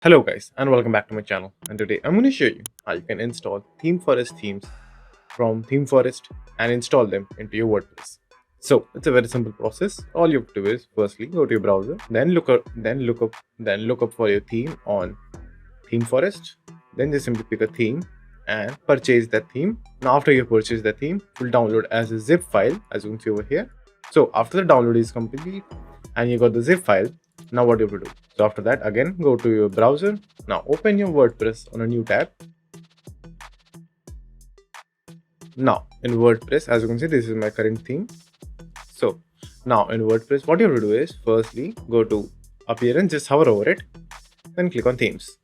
Hello guys and welcome back to my channel, and today I'm going to show you how you can install ThemeForest themes from ThemeForest and install them into your WordPress. So it's a very simple process. All you have to do is firstly go to your browser, then look up for your theme on ThemeForest, then just simply pick a theme and purchase that theme. Now after you purchase the theme, it will download as a zip file as you can see over here. So after the download is complete and you got the zip file, now what you have to do? So after that, again go to your browser. Now open your WordPress on a new tab. Now in WordPress, as you can see, this is my current theme. So now in WordPress, what you have to do is firstly go to appearance, just hover over it, then click on themes.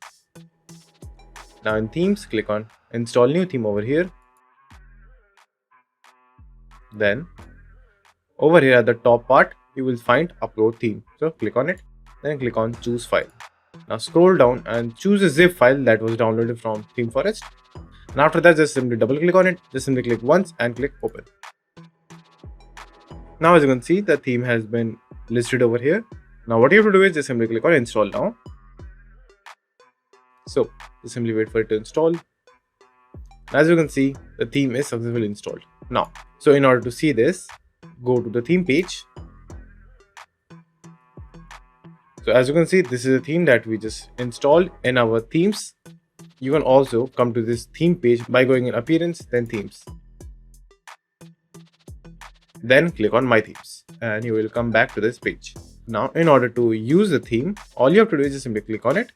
Now in themes, click on install new theme over here. Then over here at the top part, you will find upload theme. So click on it, then click on choose file. Now scroll down and choose a zip file that was downloaded from ThemeForest. And after that, just simply double click on it, just simply click once and click open. Now as you can see, the theme has been listed over here. Now what you have to do is just simply click on install now. So just simply wait for it to install. As you can see, the theme is successfully installed. Now, so in order to see this, go to the theme page. So as you can see, this is a theme that we just installed in our themes. You can also come to this theme page by going in appearance, then themes. Then click on my themes and you will come back to this page. Now in order to use the theme, all you have to do is just simply click on it.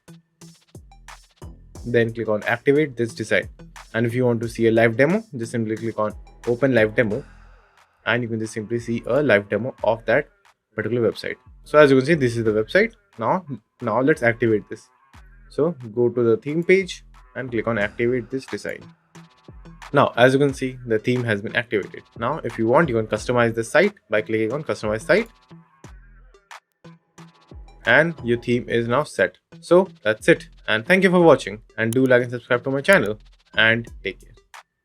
Then click on activate this design. And if you want to see a live demo, just simply click on open live demo. And you can just simply see a live demo of that particular website. So as you can see, this is the website. Now let's activate this. So go to the theme page and click on activate this design. Now as you can see, the theme has been activated. Now if you want, you can customize the site by clicking on customize site, and your theme is now set. So that's it, and thank you for watching, and do like and subscribe to my channel, and take care.